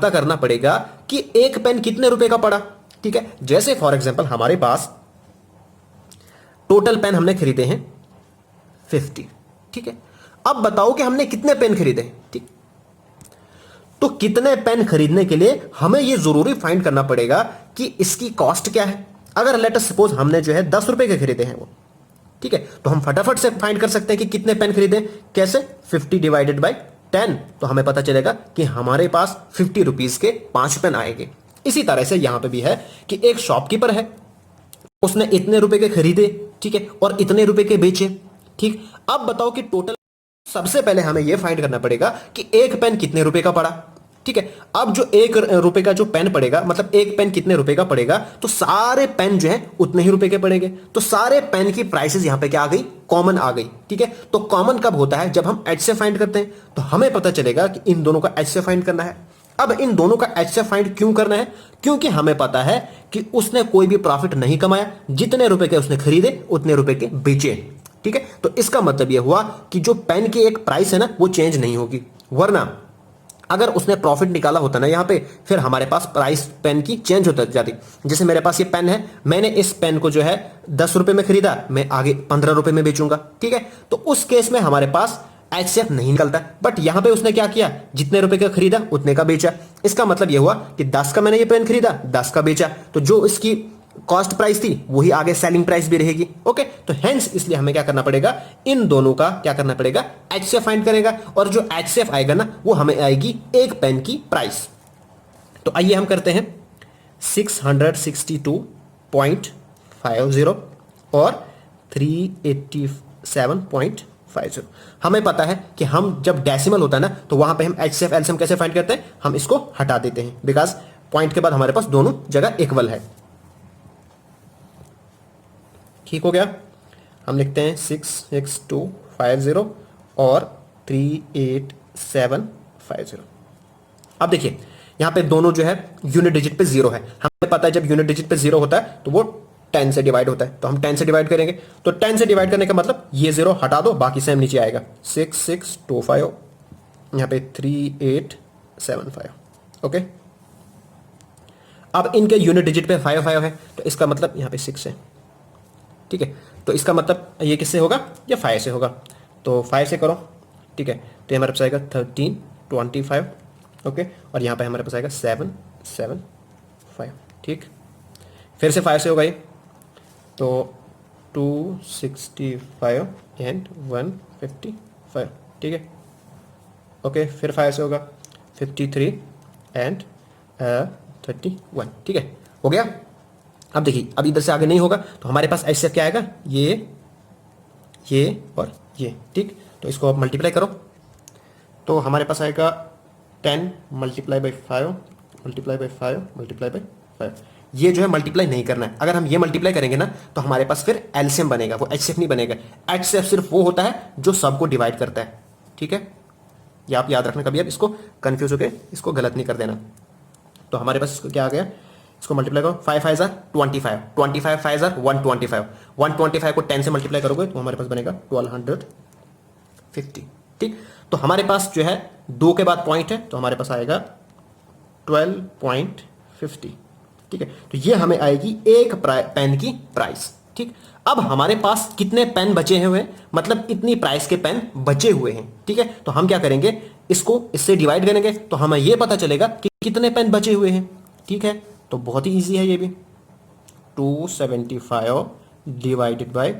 करना पड़ेगा कि एक पेन कितने रुपए का पड़ा। ठीक है, जैसे फॉर एग्जांपल हमारे पास टोटल पेन हमने खरीदे हैं 50। ठीक है, अब बताओ कि हमने कितने पेन खरीदे। ठीक, तो कितने पेन खरीदने के लिए हमें यह जरूरी फाइंड करना पड़ेगा कि इसकी कॉस्ट क्या है। अगर लेट अस सपोज हमने जो है 10 रुपए के खरीदे हैं वो, ठीक है, तो हम फटाफट से फाइंड कर सकते हैं कि कितने पेन खरीदे, कैसे, 50 डिवाइडेड बाय 10, तो हमें पता चलेगा कि हमारे पास 50 रुपीज के 5 पेन आएंगे। इसी तरह से यहां पे भी है कि एक शॉपकीपर है, उसने इतने रुपए के खरीदे, ठीक है, और इतने रुपए के बेचे। ठीक, अब बताओ कि टोटल, सबसे पहले हमें यह फाइंड करना पड़ेगा कि एक पेन कितने रुपए का पड़ा। ठीक है, अब जो 1 रुपए का जो पेन पड़ेगा, मतलब एक पेन कितने रुपए का पड़ेगा, तो सारे पेन जो है उतने ही रुपए के पड़ेंगे। तो सारे पेन की प्राइसेस यहां पे क्या आ गई, कॉमन आ गई। ठीक है, तो कॉमन कब होता है, जब हम HCF फाइंड करते हैं, तो हमें पता चलेगा कि इन दोनों का HCF फाइंड करना है। अब इन दोनों का HCF फाइंड क्यों करना है, क्योंकि हमें पता है कि उसने कोई भी प्रॉफिट नहीं कमाया, जितने रुपए के उसने खरीदे उतने रुपए के बेचे। ठीक है, तो इसका मतलब यह हुआ कि जो पेन की एक प्राइस है ना वो चेंज नहीं होगी, वरना अगर उसने प्रॉफिट निकाला होता ना यहां पे, फिर हमारे पास प्राइस पेन की चेंज होती जाती। जैसे मेरे पास ये पेन है, मैंने इस पेन को जो है 10 रुपए में खरीदा, मैं आगे 15 रुपए में बेचूंगा। ठीक है, तो उस केस में हमारे पास HCF नहीं निकलता, बट यहां पे उसने क्या किया, जितने रुपए का खरीदा उतने का बेचा। इसका मतलब यह हुआ कि 10 का मैंने ये पेन खरीदा, 10 का बेचा, तो जो इसकी कॉस्ट प्राइस थी वही आगे सेलिंग प्राइस भी रहेगी। ओके, तो हेंस इसलिए हमें क्या करना पड़ेगा, इन दोनों का क्या करना पड़ेगा, HCF फाइंड करेगा, और जो HCF आएगा ना वो हमें आएगी एक पेन की प्राइस। तो आइए हम करते हैं 662.50 और 387.50। हमें पता है कि हम जब डेसिमल होता है ना तो वहां पे हम HCF LCM कैसे फाइंड करते हैं, हम इसको हटा देते हैं, बिकॉज पॉइंट के बाद हमारे पास दोनों जगह इक्वल है। ठीक हो गया, हम लिखते हैं 66250 और 38750। अब देखिए यहां पे दोनों जो है यूनिट डिजिट पे 0 है, हमें पता है जब यूनिट डिजिट पे 0 होता है तो वो 10 से डिवाइड होता है, तो हम 10 से डिवाइड करेंगे। तो 10 से डिवाइड करने का मतलब ये 0 हटा दो, बाकी सेम नीचे आएगा। 6 6 2 5, यहाँ पे 3 8 7 5। ओके, अब इनके यूनिट डिजिट पे 5 5 है, तो इसका मतलब यहाँ पे 6 है। ठीक है, तो इसका मतलब ये किससे होगा, ये 5 से होगा। तो 5 से करो, ठीक है, तो हमारे पास आएगा 13 25। ओके, और यहाँ पे हमारे पास आएगा 7 7 5। ठीक, फिर से 5 से होगा ये, तो 265 एंड 155। ठीक है, ओके, फिर 5 से होगा 53 एंड 31। ठीक है, हो गया। अब देखिए, अब इधर से आगे नहीं होगा, तो हमारे पास ऐसे क्या आएगा, ये और ये। ठीक, तो इसको आप मल्टीप्लाई करो, तो हमारे पास आएगा 10 multiply by 5 multiply by 5 multiply by 5। ये जो है मल्टीप्लाई नहीं करना है। अगर हम ये मल्टीप्लाई करेंगे ना, तो हमारे पास फिर एलसीएम बनेगा, वो एचसीएफ नहीं बनेगा। एचसीएफ सिर्फ वो होता है जो सबको डिवाइड करता है। ठीक है, ये आप याद रखना, कभी आप इसको कंफ्यूज होकर इसको गलत नहीं कर देना। तो हमारे पास इसको क्या आ गया, इसको मल्टीप्लाई करो, 5 5 25 25 5 125 125 को 10 से मल्टीप्लाई करोगे तो हमारे पास बनेगा 1250। ठीक, तो हमारे पास जो है 2 के बाद पॉइंट है, तो हमारे पास आएगा 12.50। ठीक है, तो ये हमें आएगी एक पेन की प्राइस। ठीक, अब हमारे पास कितने पेन बचे हुए हैं, मतलब इतनी प्राइस के पेन बचे हुए हैं। ठीक है, तो हम क्या करेंगे, इसको इससे डिवाइड करेंगे, तो हमें ये पता चलेगा कि कितने पेन बचे हुए हैं। ठीक है, तो बहुत ही इजी है ये भी, 275 डिवाइडेड बाय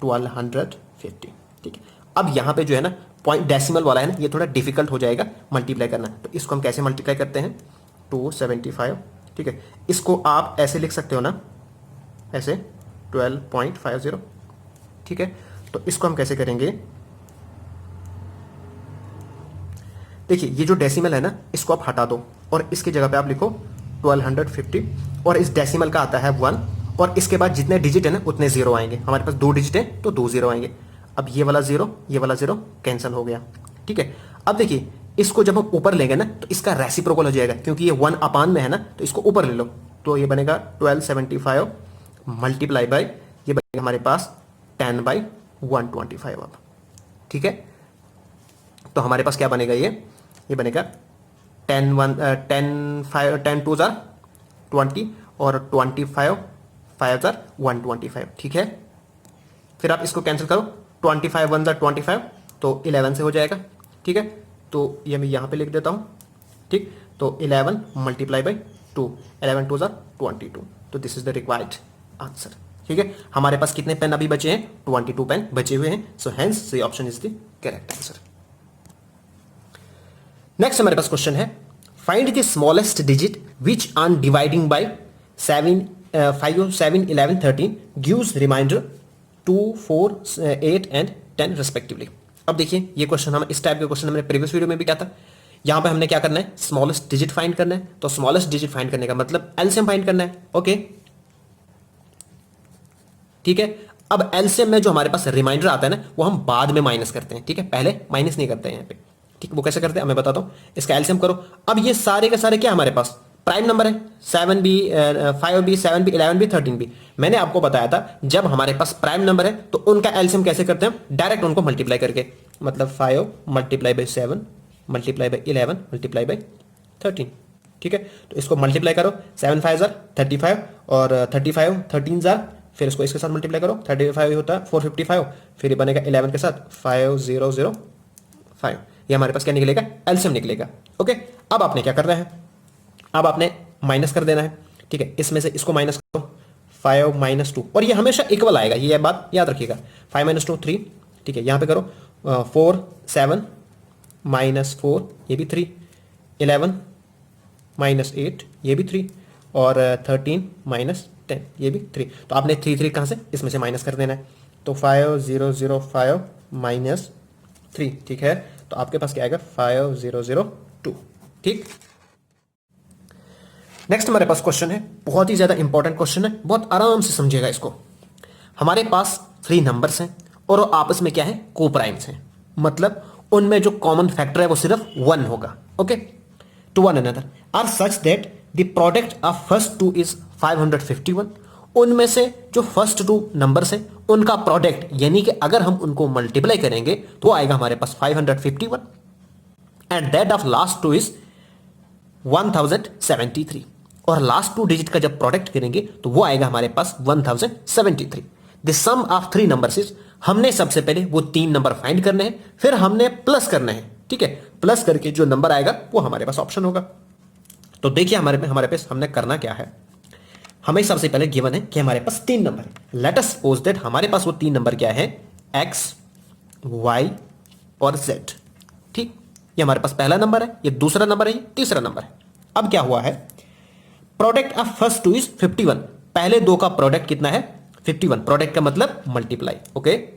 1250। ठीक है, अब यहाँ पे जो है ना पॉइंट डेसिमल वाला है ना, ये थोड़ा डिफिकल्ट हो जाएगा मल्टीप्लाई करना। तो इसको हम कैसे मल्टीप्लाई करते हैं, 275। ठीक है, इसको आप ऐसे लिख सकते हो ना, ऐसे 12.50। ठीक है, तो इसको हम कैसे करेंगे, देखिए ये जो डेसिमल है ना, इसको आप हटा दो और इसकी जगह पे आप लिखो 1250, और इस डेसिमल का आता है 1, और इसके बाद जितने डिजिट है ना उतने जीरो आएंगे। हमारे पास 2 डिजिट है तो 2 जीरो आएंगे। अब ये वाला जीरो कैंसिल हो गया। ठीक है, अब देखिए इसको जब हम ऊपर लेंगे ना, तो इसका रेसिप्रोकल हो जाएगा, क्योंकि ये 1 अपान में है ना, तो इसको ऊपर ले लो, तो ये बनेगा 1275 मल्टीप्लाई बाई, ये बनेगा हमारे पास 10/125 अब। ठीक है, तो हमारे पास क्या बनेगा, ये बनेगा 10 2 जार 20 और 25 5 जार 125। ठीक है, फिर आप इसको कैंसिल करो, 25 1 जार 25, तो 11 से हो जाएगा। ठीक है, तो ये मैं यहाँ पे लिख देता हूँ। ठीक, तो 11 मल्टीप्लाई बाई 2, 11 2 जार 22, तो this is the required answer. ठीक है, हमारे पास कितने पेन अभी बचे हैं, 22 पेन बचे हुए हैं। So hence C option is the correct answer. Next हमारे पास क्वेश्चन है, find the smallest digit which on dividing by 7 5 7 11 13 gives remainder 2 4 8 and 10 respectively. अब देखिए ये क्वेश्चन, हम इस टाइप के क्वेश्चन हमने प्रीवियस वीडियो में भी किया था। यहां पे हमने क्या करना है, स्मॉलेस्ट डिजिट फाइंड करना है। तो स्मॉलेस्ट डिजिट फाइंड करने का मतलब एलसीएम फाइंड करना है। ओके, ठीक है, अब एलसीएम में जो हमारे पास रिमाइंडर आता है ना, वो हम बाद में माइनस करते हैं। ठीक है, पहले माइनस नहीं करते हैं यहाँ पे। ठीक, वो कैसे करते हैं मैं बताता हूं। इसका एलसीएम करो। अब ये सारे के सारे क्या हमारे पास प्राइम नंबर है, 7 भी 5 भी 7 भी 11 भी 13 भी। मैंने आपको बताया था जब हमारे पास प्राइम नंबर है तो उनका एलसीएम कैसे करते हैं, डायरेक्ट उनको मल्टीप्लाई करके, मतलब 5 multiply by 7 multiply by 11 multiply by 13। ठीक है, तो इसको मल्टीप्लाई करो, 7 5 जार 35 और 35 13 जार, फिर इसको इसके साथ मल्टीप्लाई करो, 35 होता है 455, फिर ये बनेगा 11 के साथ 5005। ये हमारे पास क्या निकलेगा, एलसीएम निकलेगा। ओके, अब आपने क्या करना है, अब आपने माइनस कर देना है। ठीक है, इसमें से इसको माइनस करो, 5 - 2, और ये हमेशा इक्वल आएगा, ये बात याद रखिएगा। 5 - 2 3। ठीक है, यहां पे करो 4 7 -4, ये भी 3, 11 - 8, ये भी 3, और 13 - 10, ये भी 3। तो आपने 3 3 कहां से, इसमें से माइनस कर देना है। तो 5005 - 3। ठीक है, तो आपके पास क्या आएगा, 5002। ठीक, नेक्स्ट हमारे पास क्वेश्चन है, बहुत ही ज्यादा इंपॉर्टेंट क्वेश्चन है, बहुत आराम से समझिएगा इसको। हमारे पास 3 नंबर्स हैं और वो आपस में क्या है, को प्राइम्स हैं, मतलब उनमें जो कॉमन फैक्टर है वो सिर्फ 1 होगा। Okay, two one another are such that the product of first 2 is 551 उनमें से जो फर्स्ट टू नंबर्स हैं उनका प्रोडक्ट, यानी कि अगर हम उनको मल्टीप्लाई करेंगे तो आएगा हमारे पास 551 and that of last two is 1073 और लास्ट टू डिजिट का जब प्रोडक्ट करेंगे तो वो आएगा हमारे पास 1073। The sum of three numbers is, हमने सबसे पहले वो तीन नंबर फाइंड करने हैं, फिर हमने प्लस करने हैं, ठीक है। प्लस करके जो नंबर आएगा वो हमारे पास ऑप्शन होगा। तो देखिए हमारे पास हमने करना क्या है। हमें सबसे पहले गिवन है कि हमारे पास तीन नंबर है। लेट अस सपोज दैट हमारे पास वो तीन नंबर क्या है, x, y और z, ठीक। ये हमारे पास पहला नंबर है, ये दूसरा नंबर है, ये तीसरा नंबर है। अब क्या हुआ है, product of first two is 51, पहले दो का प्रोडक्ट कितना है 51, प्रोडक्ट का मतलब multiply, okay.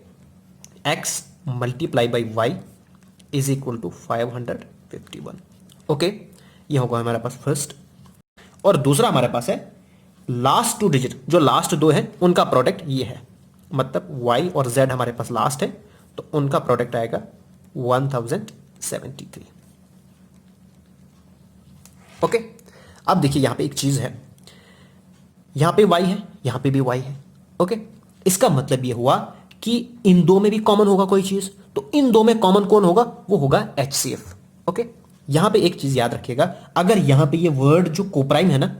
x multiply by y is equal to 551, okay. ये होगा हमारे पास फर्स्ट। और दूसरा हमारे पास है लास्ट टू डिजिट, जो लास्ट दो है उनका प्रोडक्ट ये है, मतलब y और z हमारे पास लास्ट है तो उनका प्रोडक्ट आएगा 1073, ओके। अब देखिए यहां पे एक चीज है, यहां पे y है, यहां पे भी y है, ओके। इसका मतलब ये हुआ कि इन दो में भी कॉमन होगा कोई चीज, तो इन दो में कॉमन कौन होगा, वो होगा HCF, ओके। यहां पे एक चीज याद रखिएगा, अगर यहां पे ये वर्ड जो कोप्राइम है ना,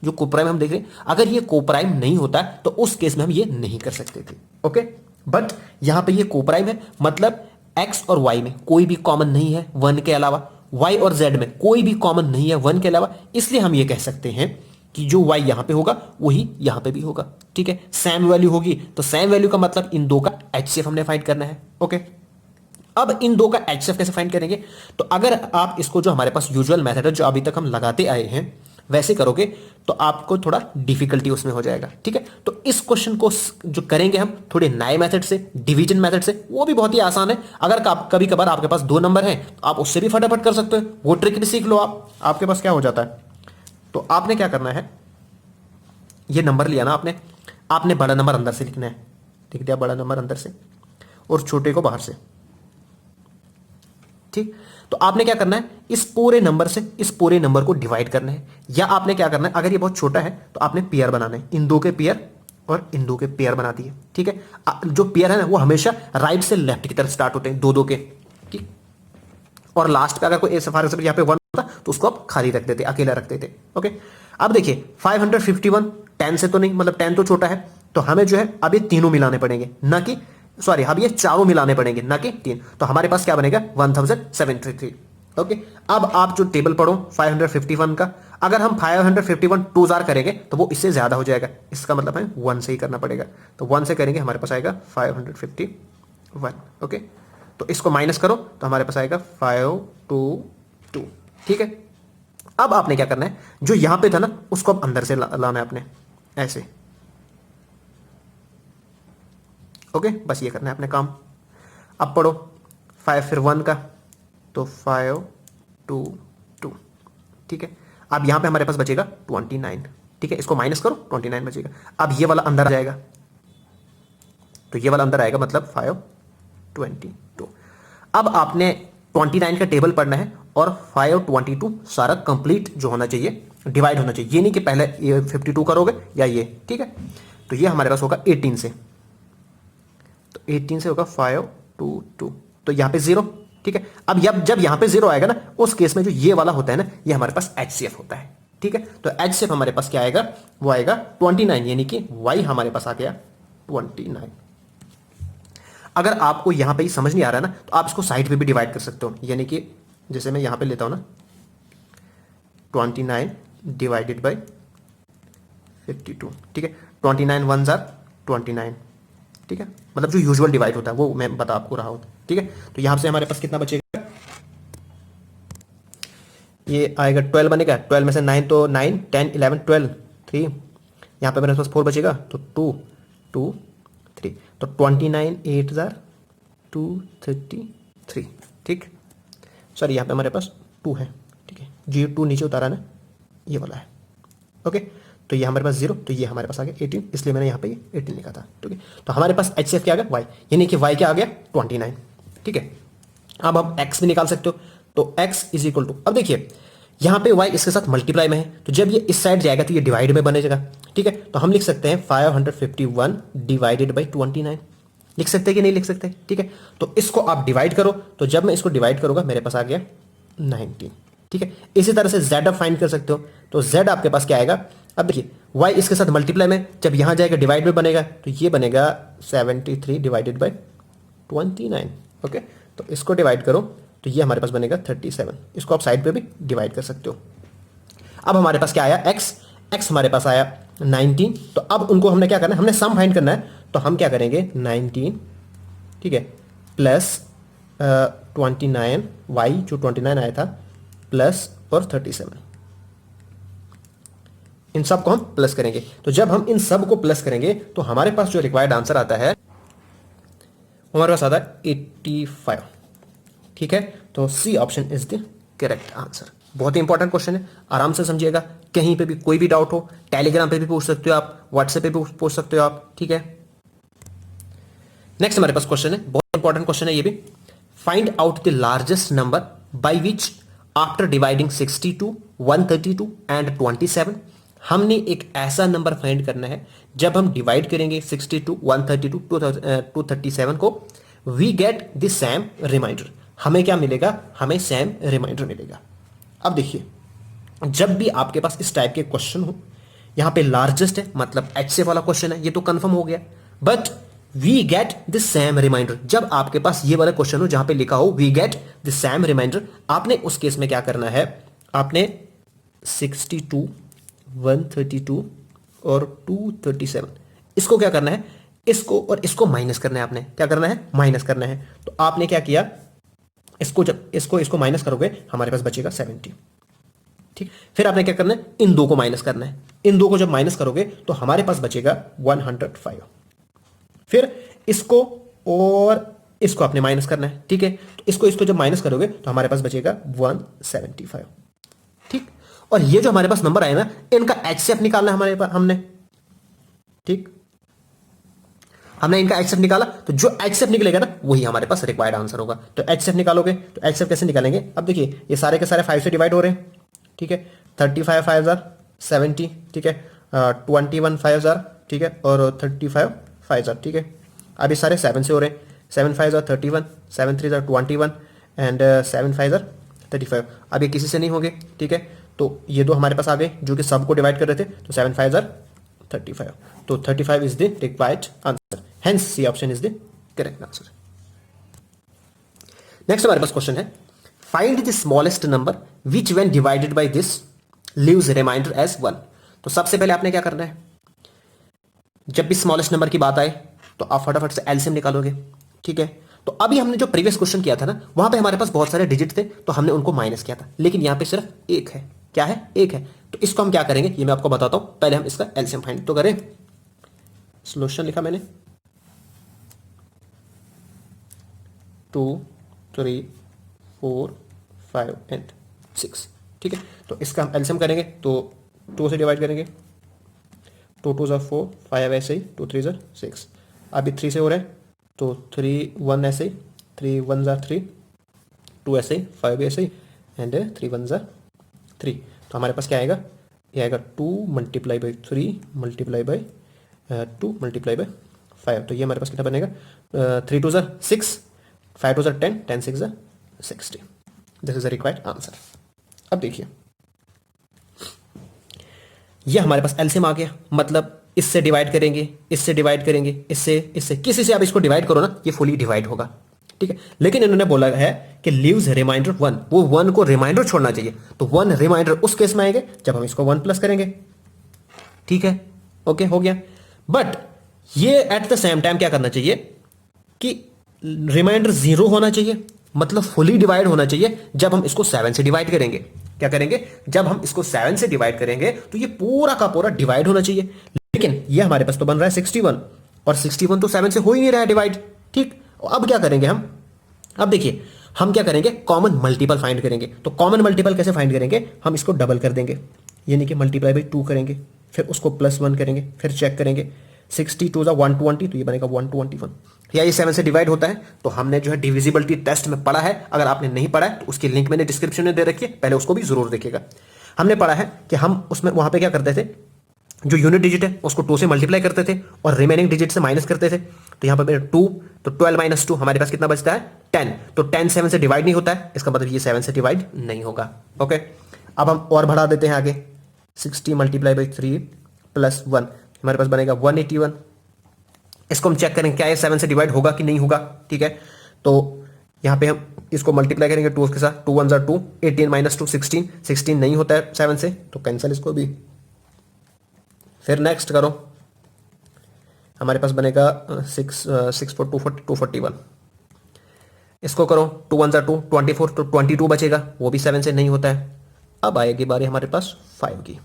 जो कोप्राइम हम देख रहे हैं, अगर ये कोप्राइम नहीं होता तो उस केस में हम ये नहीं कर सकते थे, ओके। बट यहां पे ये कोप्राइम है, मतलब x और y में कोई भी कॉमन नहीं है 1 के अलावा, y और z में कोई भी कॉमन नहीं है 1 के अलावा, इसलिए हम ये कह सकते हैं कि जो y यहां पे होगा वही यहां पे भी होगा, ठीक है। सेम वैल्यू होगी तो सेम वैल्यू का मतलब इन दो का HCF हमने फाइंड करना है, ओके। अब इन दो का HCF कैसे फाइंड करेंगे, तो अगर आप इसको जो हमारे पास यूजुअल मेथड है जो अभी तक हम लगाते आए हैं वैसे करोगे तो आपको थोड़ा डिफिकल्टी उसमें हो जाएगा, ठीक है। तो इस क्वेश्चन को जो करेंगे हम थोड़े नए मेथड से, डिवीजन मेथड से, वो भी बहुत ही आसान है। अगर कभी कभार आपके पास दो नंबर हैं तो आप उससे भी फटाफट कर सकते हो, वो ट्रिक भी सीख लो आप। आपके पास क्या हो जाता है, तो आपने क्या करना है, ये नंबर लिया ना आपने बड़ा नंबर अंदर से लिखना है, लिख दिया बड़ा नंबर अंदर से और छोटे को बाहर से, ठीक। तो आपने क्या करना है, इस पूरे नंबर से इस पूरे नंबर को डिवाइड करना है, या आपने क्या करना है, अगर ये बहुत छोटा है तो आपने पेयर बनाना है, इन दो के पेयर और इन दो के पेयर बना दिए, ठीक है। जो पेयर है ना वो हमेशा राइट से लेफ्ट की तरफ स्टार्ट होते हैं, दो दो के, ठीक। और लास्ट पे अगर कोई फॉर एग्जांपल यहाँ पे 1 होता तो उसको आप खाली रख देते, अकेला रख देते, ओके। अब देखिए 551 10 से तो नहीं, मतलब 10 तो छोटा है, तो हमें जो है अब ये तीनों मिलाने पड़ेंगे, ना कि सॉरी अब ये चारों मिलाने पड़ेंगे ना कि तीन। तो हमारे पास क्या बनेगा 1073, ओके। अब आप जो टेबल पढ़ो 551 का, अगर हम 551 2 जार करेंगे तो वो इससे ज्यादा हो जाएगा, इसका मतलब है 1 से ही करना पड़ेगा, तो 1 से करेंगे हमारे पास आएगा 551, ओके। तो इसको माइनस करो तो हमारे पास आएगा 522, ठीक है। अब आपने क्या करना है, जो यहां पे था ना उसको अब अंदर से लाना है आपने, ऐसे, ओके। बस ये करना है अपने काम। अब पढ़ो 5 फिर 1 का, तो 522, ठीक है। अब यहां पे हमारे पास बचेगा 29, ठीक है। इसको माइनस करो 29 बचेगा। अब ये वाला अंदर आ जाएगा, तो ये वाला अंदर आएगा, मतलब 522। अब आपने 29 का टेबल पढ़ना है और 522 सारा कंप्लीट जो होना चाहिए, डिवाइड होना चाहिए, ये नहीं कि पहले ये 52 करोगे या ये, ठीक है। तो ये हमारे पास होगा 18 से, तो 18 से होगा 522, तो यहां पे 0, ठीक है। अब जब यहां पे 0 आएगा ना, उस केस में जो ये वाला होता है ना, ये हमारे पास HCF होता है, ठीक है। तो HCF हमारे पास क्या आएगा, वो आएगा 29, यानी कि y हमारे पास आ गया 29। अगर आपको यहां पे ही समझ नहीं आ रहा है ना, तो आप इसको साइड पे भी डिवाइड कर सकते हो, यानी कि जैसे मैं यहां पे लेता हूं ना 29 डिवाइडेड बाई 52, ठीक है। 29 1 जार 29, ठीक है, मतलब जो यूजुअल डिवाइड होता है वो मैं बता आपको रहा हूं, ठीक है। तो यहां से हमारे पास कितना बचेगा, ये आएगा 12 बनेगा, 12 में से 9 तो 9 10 11 12 3, यहां पे मेरे पास 4 बचेगा, तो 2 2 3, तो 29 8 जार 233, ठीक। सॉरी यहां पे हमारे पास 2 है, ठीक है, जी 2 नीचे उतारा ना, ये वाला है, ओके। तो ये हमारे पास 0, तो ये हमारे पास आ गया 18, इसलिए मैंने यहाँ पे ये 18 लिखा था, ठीक है। तो हमारे पास HCF क्या आ गया, y, यानी कि y क्या आ गया 29, ठीक है। अब हम x भी निकाल सकते हो, तो x इज इक्वल टू, अब देखिए यहां पे y इसके साथ मल्टीप्लाई में है, तो जब ये इस साइड जाएगा तो ये डिवाइड में बनेगा। ठीक है, तो हम लिख सकते हैं 551 डिवाइडेड बाई 29, लिख सकते हैं कि नहीं लिख सकते? ठीक है, तो इसको आप डिवाइड करो, तो जब मैं इसको डिवाइड करूंगा मेरे पास आ गया 19। ठीक है, इसी तरह से z आप फाइंड कर सकते हो, तो z आपके पास क्या आएगा? अब देखिए y इसके साथ मल्टीप्लाई में, जब यहां जाएगा डिवाइड में बनेगा, तो ये बनेगा 73 डिवाइडेड बाई 29। ओके, तो इसको डिवाइड करो तो ये हमारे पास बनेगा 37। इसको आप साइड पे भी डिवाइड कर सकते हो। अब हमारे पास क्या आया? x हमारे पास आया 19। तो अब उनको हमने क्या करना है? हमने सम फाइंड करना है, तो हम क्या करेंगे? 19, ठीक है, प्लस 29, y जो 29 आया था, प्लस और 37, इन सब को हम प्लस करेंगे। तो जब हम इन सब को प्लस करेंगे तो हमारे पास जो रिक्वायर्ड आंसर आता है हमारे पास आता है 85। ठीक है, तो C option is the correct answer. बहुत ही इंपॉर्टेंट क्वेश्चन है, आराम से समझिएगा। कहीं पे भी कोई भी डाउट हो, टेलीग्राम पे भी पूछ सकते हो आप, व्हाट्सएप पे भी पूछ सकते हो आप। ठीक है, नेक्स्ट हमारे पास क्वेश्चन है, बहुत इंपॉर्टेंट क्वेश्चन है ये भी। Find out the largest number by which after dividing 62, 132 and 27, हमने एक ऐसा नंबर फाइंड करना है जब हम डिवाइड करेंगे 62, 132, 237 को, we get the same remainder. हमें क्या मिलेगा? हमें सेम रिमाइंडर मिलेगा। अब देखिए, जब भी आपके पास इस टाइप के क्वेश्चन हो, यहां पे लार्जेस्ट है मतलब HCF वाला क्वेश्चन है, ये तो कंफर्म हो गया, but we get the same remainder. जब आपके पास ये वाला क्वेश्चन हो जहां पे लिखा हो we get the same remainder, आपने उस केस में क्या करना है? आपने 62, 132 और 237 इसको क्या करना है? इसको और इसको माइनस करना है। आपने क्या करना है? माइनस करना है। तो आपने क्या किया? इसको जब इसको माइनस करोगे हमारे पास बचेगा 70। ठीक, फिर आपने क्या करना है? इन दो को माइनस करना है। इन दो को जब माइनस करोगे तो हमारे पास बचेगा 105। फिर इसको और इसको आपने माइनस करना है। ठीक है, तो इसको जब माइनस करोगे तो हमारे पास बचेगा 175। ठीक, और ये जो हमारे पास नंबर आए ना, इनका HCF निकालना है हमारे पास हमने। ठीक, हमने इनका HCF निकाला, तो जो HCF निकलेगा ना वही हमारे पास रिक्वायर्ड आंसर होगा। तो HCF निकालोगे तो HCF कैसे निकालेंगे? अब देखिए, ये सारे के सारे 5 से डिवाइड हो रहे हैं। ठीक है, 35 5 जार 70, ठीक है, 21 5 जार, ठीक है, और 35 5 जार, ठीक है। अब ये सारे 7 से हो रहे हैं। 7 5 जार 31, 7 3 जार 21 एंड 7 5 जार 35। अब ये किसी से नहीं होंगे। ठीक है, तो ये दो हमारे पास आ गए जो कि सबको डिवाइड कर रहे थे, तो 7 5 जार 35, तो 35 is the required answer. Hence C option is the correct answer. Next हमारे पास क्वेश्चन है, find the smallest number which when divided by this leaves remainder as 1। तो सबसे पहले आपने क्या करना है? जब भी स्मॉलेस्ट नंबर की बात आए तो आप फटाफट से एलसीएम निकालोगे। ठीक है, तो अभी हमने जो प्रीवियस क्वेश्चन किया था ना, वहां पे हमारे पास बहुत सारे डिजिट थे तो हमने उनको माइनस किया था, लेकिन यहां पे सिर्फ एक है। क्या है? एक है। तो इसको हम क्या करेंगे ये मैं आपको बताता हूं, पहले हम इसका एलसीएम फाइंड तो करें। सॉल्यूशन लिखा मैंने 2 3 4 5 एंड 6। ठीक है, तो इसका हम एलसीएम करेंगे तो 2 से डिवाइड करेंगे, 2 2 ज़ा 4, 5 ऐसे ही, 2 3 ज़ा 6। अभी 3 से हो रहा है तो 3 1 ऐसे ही, 3 1 ज़ा 3, 2 ऐसे ही, 5 ऐसे ही एंड 3 1 ज़ा 3। तो हमारे पास क्या आएगा? ये आएगा 2 multiply by 3 multiply by 2 multiply by 5। तो ये हमारे पास कितना बनेगा? 3 2 ज़ा 6, 5 2 ज़ा 10, 10 6 ज़ा 60। This is the required answer. अब देखिए, ये हमारे पास एलसीएम आ गया, मतलब इससे डिवाइड करेंगे, इससे डिवाइड करेंगे, इससे किसी से आप इसको डिवाइड करो ना, ये फुली डिवाइड होगा। ठीक है, लेकिन इन्होंने बोला है कि लीव्स रिमाइंडर 1, वो 1 को रिमाइंडर छोड़ना चाहिए। तो 1 रिमाइंडर उस केस में आएंगे जब हम इसको 1 प्लस करेंगे। ठीक है, ओके, हो गया। बट ये एट द सेम टाइम क्या करना चाहिए कि रिमाइंडर 0 होना चाहिए, मतलब फुली डिवाइड होना चाहिए जब हम इसको 7 से डिवाइड करेंगे। क्या करेंगे? जब हम इसको 7 से डिवाइड करेंगे तो ये पूरा का पूरा डिवाइड होना चाहिए। लेकिन ये हमारे पास तो बन रहा है 61, और 61 तो 7 से हो ही नहीं रहा है डिवाइड। ठीक, अब क्या करेंगे हम? अब देखिए, हम क्या करेंगे? कॉमन मल्टीपल फाइंड करेंगे। तो कॉमन मल्टीपल कैसे फाइंड करेंगे? हम इसको डबल कर देंगे, यानी कि मल्टीप्लाई बाई 2 करेंगे, फिर उसको +1 करेंगे, फिर चेक करेंगे, 62 जा 120, तो ये बनेगा 121। या ये 7 से डिवाइड होता है, तो हमने जो है डिविजिबिलिटी टेस्ट में पढ़ा है। अगर आपने नहीं पढ़ा है तो उसकी लिंक मैंने डिस्क्रिप्शन में दे रखी है, पहले उसको भी जरूर देखिएगा। हमने पढ़ा है कि हम उसमें वहां पे क्या करते थे, जो यूनिट डिजिट है उसको 2 से मल्टीप्लाई करते थे और रिमेनिंग डिजिट से माइनस करते थे। तो यहाँ पर 2, तो 12 माइनस 2 हमारे पास कितना बचता है 10। तो 10 7 से डिवाइड नहीं होता है, इसका मतलब ये 7 से डिवाइड नहीं होगा। ओके, अब हम और बढ़ा देते हैं आगे, 60 मल्टीप्लाई बाई 3 प्लस 1 हमारे पास बनेगा 181। इसको हम चेक करें क्या ये 7 से डिवाइड होगा कि नहीं होगा। ठीक है, तो यहाँ पे हम इसको मल्टीप्लाई करेंगे 2 के साथ, 2 1 जा 2, 18 माइनस 2 16, 16 नहीं होता है 7 से, तो कैंसिल इसको भी। फिर नेक्स्ट करो, हमारे पास बनेगा 6 4 241। इसको करो 2 1 जा 2, 24, तो 22 बचेगा, वो भी 7 से नहीं होता है। अब आएगी बारी हमारे पास 5 की,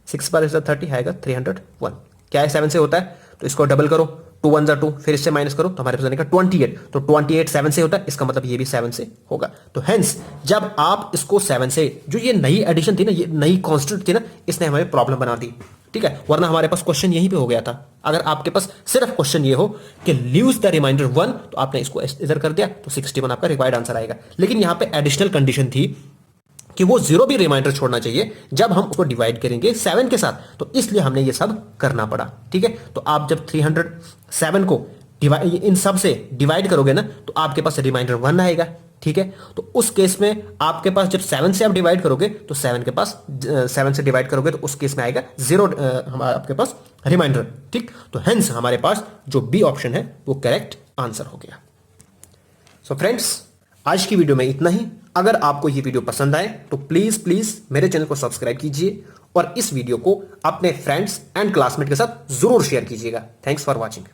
6 बार 30 आएगा 301। क्या है 7 से होता है, तो इसको डबल करो, 2 1 जा 2, फिर इससे माइनस करो तो हमारे पास बनेगा 28। तो 28 7 से होता है, इसका मतलब ये भी 7 से होगा। तो हेंस जब आप इसको 7 से, जो ये नई एडिशन थी ना, ये नई कांस्टेंट थी ना, इसने हमें प्रॉब्लम बना दी। ठीक है, वरना हमारे पास क्वेश्चन यहीं पे हो गया था। अगर आपके पास सिर्फ क्वेश्चन ये हो कि ल्यूज द रिमाइंडर 1, तो आपने इसको इधर कर दिया तो 61 आपका रिक्वायर्ड आंसर आएगा। लेकिन यहां पे एडिशनल कंडीशन थी कि वो 0 भी रिमाइंडर छोड़ना चाहिए जब हम उसको डिवाइड करेंगे 7 के साथ, तो इसलिए हमने ये सब करना पड़ा। ठीक है, तो आप जब 307 को इन सब से डिवाइड करोगे ना, तो आपके पास रिमाइंडर 1 आएगा। ठीक है, तो उस केस में आपके पास जब 7 से आप डिवाइड करोगे तो 7 के पास 7 से डिवाइड करोगे तो उस केस में आएगा 0 आपके पास रिमाइंडर। ठीक, तो हेंस हमारे पास जो बी ऑप्शन है वो करेक्ट आंसर हो गया। सो फ्रेंड्स, आज की वीडियो में इतना ही। अगर आपको ये वीडियो पसंद आए तो प्लीज मेरे चैनल को सब्सक्राइब कीजिए और इस वीडियो को अपने फ्रेंड्स एंड क्लासमेट के साथ जरूर शेयर कीजिएगा। Thanks for watching.